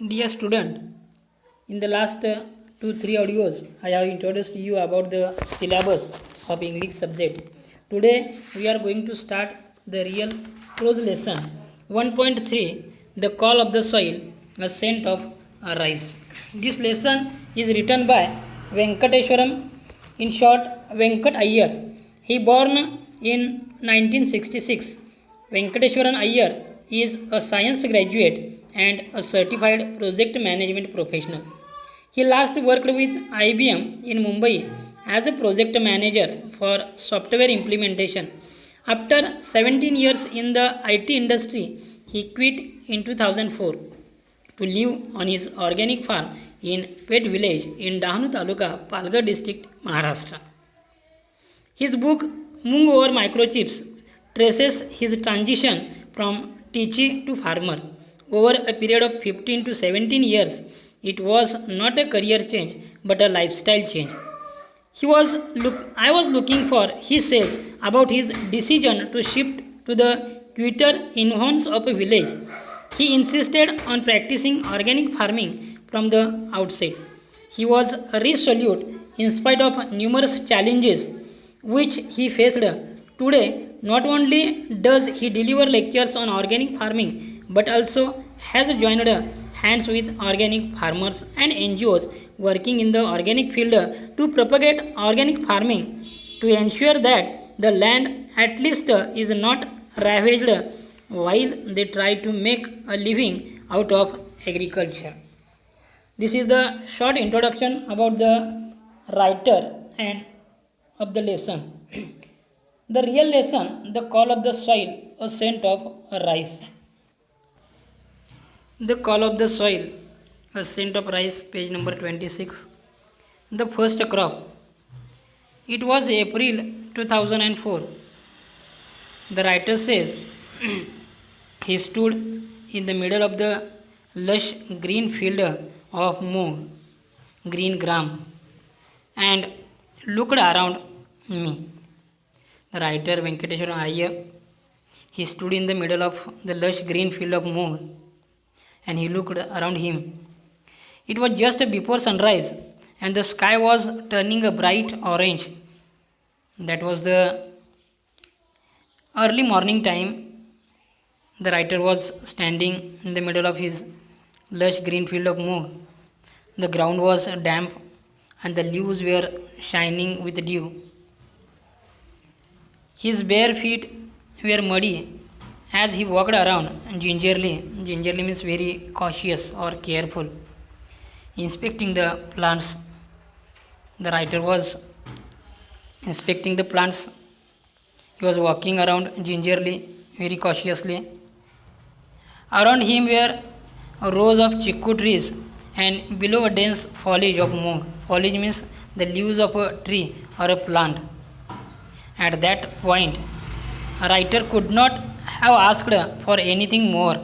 Dear student, in the last 2-3 audios, I have introduced you about the syllabus of English subject. Today, we are going to start the real prose lesson 1.3, the call of the soil, a scent of rice. This lesson is written by Venkateswaram, in short, Venkat Iyer. He born in 1966. Venkateswaran Iyer is a science graduate and a certified project management professional. He last worked with IBM in Mumbai as a project manager for software implementation. After 17 years in the IT industry, he quit in 2004 to live on his organic farm in Pet Village in Dahanu Taluka, Palghar district, Maharashtra. His book Moong over Microchips traces his transition from teacher to farmer. Over a period of 15 to 17 years, it was not a career change but a lifestyle change. I was looking for, he said, about his decision to shift to the quieter influence of a village. He insisted on practicing organic farming from the outset. He was resolute in spite of numerous challenges which he faced. Today, not only does he deliver lectures on organic farming but also has joined hands with organic farmers and NGOs working in the organic field to propagate organic farming to ensure that the land at least is not ravaged while they try to make a living out of agriculture. This is the short introduction about the writer and of the lesson. The real lesson, the call of the soil, a scent of rice. The call of the soil, a scent of rice, page number 26. The first crop. It was April 2004. The writer says he stood in the middle of the lush green field of moong, green gram, and looked around me. The writer Venkateswaran Iyer, he stood in the middle of the lush green field of moong and he looked around him. It was just before sunrise and the sky was turning a bright orange. That was the early morning time. The writer was standing in the middle of his lush green field of moong. The ground was damp and the leaves were shining with dew. His bare feet were muddy as he walked around gingerly. Gingerly means very cautious or careful, inspecting the plants. The writer was inspecting the plants. He was walking around gingerly, very cautiously. Around him were rows of chiku trees and below a dense foliage of moong. Foliage means the leaves of a tree or a plant. At that point, a writer could not have asked for anything more.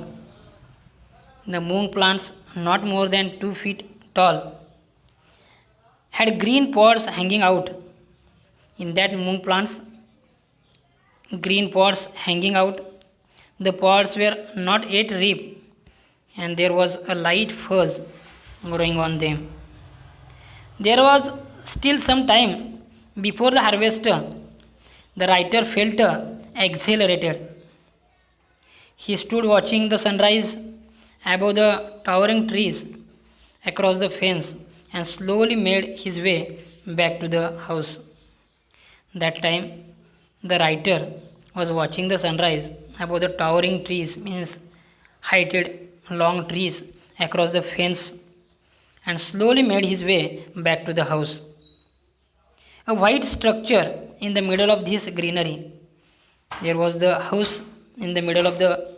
The moong plants, not more than 2 feet tall, had green pods hanging out. In that moong plants, green pods hanging out, the pods were not yet ripe and there was a light fuzz growing on them. There was still some time before the harvest. The writer felt exhilarated. He stood watching the sunrise above the towering trees across the fence and slowly made his way back to the house. That time, the writer was watching the sunrise above the towering trees, means heighted long trees across the fence, and slowly made his way back to the house. A white structure in the middle of this greenery. There was the house in the middle of the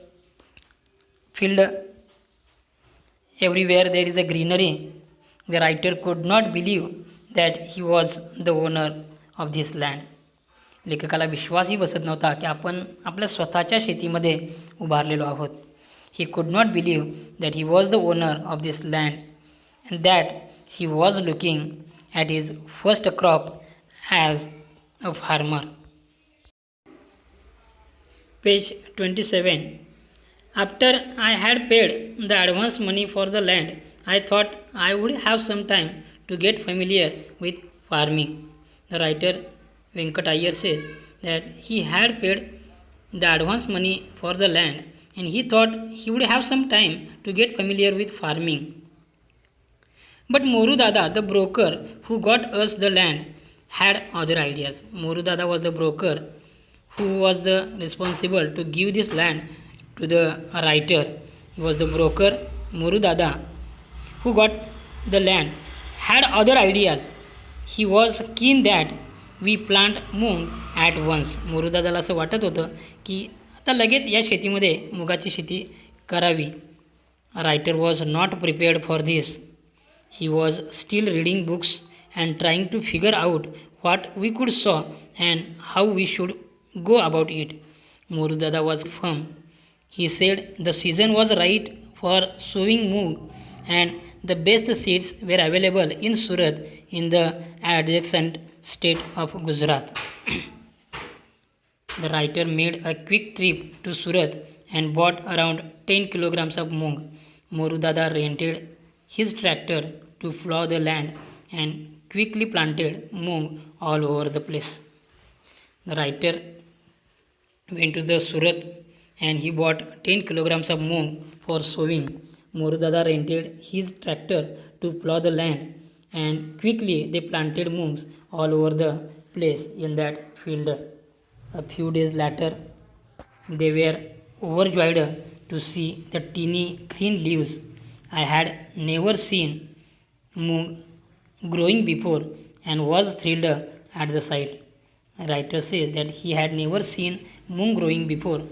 field. Everywhere there is a greenery. The writer could not believe that he was the owner of this land. लेखकाला विश्वासही बसत नव्हता की आपण आपल्या स्वतःच्या शेतीमध्ये उभारलेलो आहोत. He could not believe that he was the owner of this land and that he was looking at his first crop as a farmer. Page 27. After I had paid the advance money for the land, I thought I would have some time to get familiar with farming. The writer Venkat Iyer says that he had paid the advance money for the land and he thought he would have some time to get familiar with farming. But Moru Dada, the broker who got us the land, had other ideas. Moru Dada was the broker who was the responsible to give this land to the writer. He was the broker, Moru Dada, who got the land, had other ideas. He was keen that we plant मूग at once. मोरूदादाला असं वाटत होतं की आता लगेच या शेतीमध्ये मुगाची शेती करावी. Writer was not prepared for this. He was still reading books and trying to figure out what we could sow and how we should go about it. Morudada was firm. He said the season was right for sowing moong and the best seeds were available in Surat in the adjacent state of Gujarat. The writer made a quick trip to Surat and bought around 10 kilograms of moong. Morudada rented his tractor to plow the land and quickly planted moong all over the place. The writer went to the Surat and he bought 10 kilograms of moong for sowing. Morudada rented his tractor to plow the land and quickly they planted moongs all over the place in that field. A few days later, they were overjoyed to see the teeny green leaves. I had never seen moong growing before and was thrilled at the sight. Writer says that he had never seen moong growing before.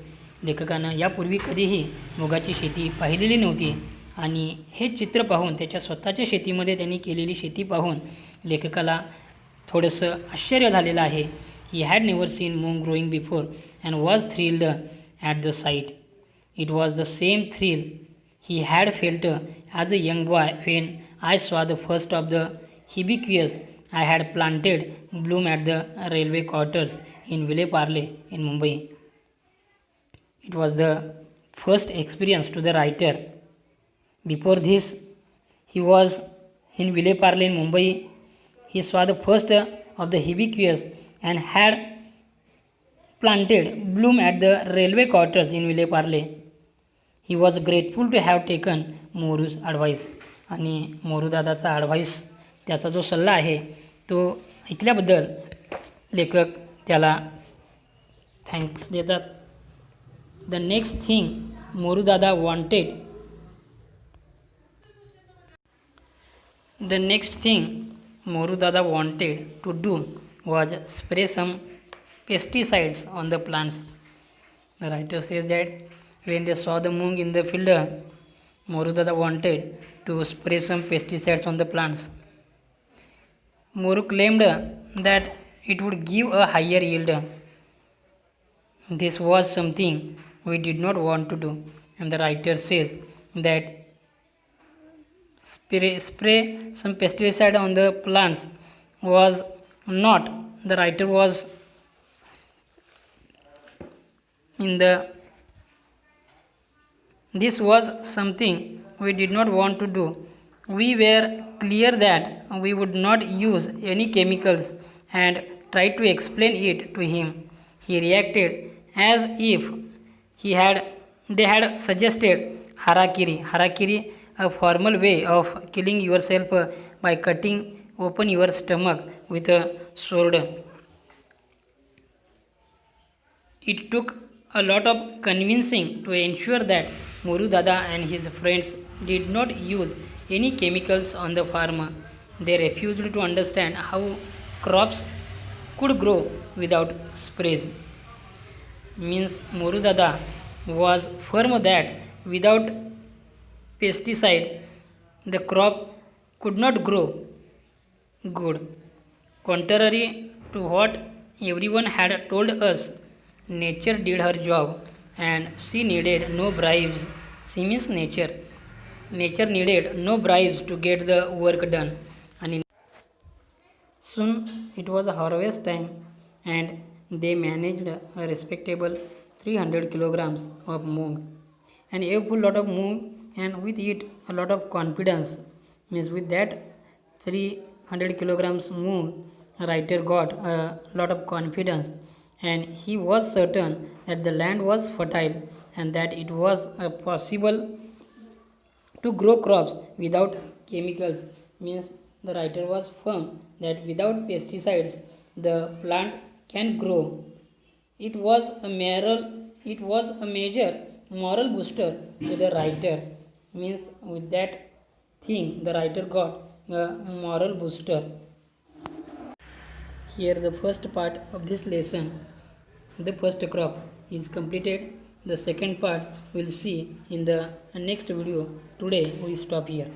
लेखकानं यापूर्वी कधीही मुगाची शेती पाहिलेली नव्हती आणि हे चित्र पाहून त्याच्या स्वतःच्या शेतीमध्ये त्यांनी केलेली शेती पाहून लेखकाला थोडंसं आश्चर्य झालेलं आहे. He had never seen moong growing before and was thrilled at the sight. It was the same thrill he had felt as a young boy when I saw the first of the hibiscus I had planted bloom at the railway quarters in Ville Parle in Mumbai. It was the first experience to the writer. Before this, he was in Ville Parle in Mumbai. He saw the first of the hibiscus and had planted bloom at the railway quarters in Ville Parle. He was grateful to have taken मोरू's advice. आणि मोरूदादाचा advice त्याचा जो सल्ला आहे तो ऐकल्याबद्दल लेखक त्याला thanks देतात. The next thing Morudada wanted to do was spray some pesticides on the plants. The writer says that when they saw the moong in the field, Morudada wanted to spray some pesticides on the plants. Moru claimed that it would give a higher yield. This was something we did not want to do, and the writer says that spray some pesticide on the plants was not, the writer was in the, this was something we did not want to do. We were clear that we would not use any chemicals and tried to explain it to him. He reacted as if they had suggested harakiri, a formal way of killing yourself by cutting open your stomach with a sword. It took a lot of convincing to ensure that Morudada and his friends did not use any chemicals on the farm. They refused to understand how crops could grow without sprays. Means Morudada was firm that without pesticide the crop could not grow good. Contrary to what everyone had told us, nature did her job and she needed no bribes. She means nature needed no bribes to get the work done. And soon it was harvest time and they managed a respectable 300 kilograms of moong and a full lot of move, and with it a lot of confidence. Means with that 300 kilograms move, writer got a lot of confidence, and he was certain that the land was fertile and that it was possible to grow crops without chemicals. Means the writer was firm that without pesticides the plant can grow. It was a major moral booster to the writer. Means with that thing the writer got a moral booster. Here the first part of this lesson, the first crop, is completed. The second part we'll see in the next video. Today we stop here.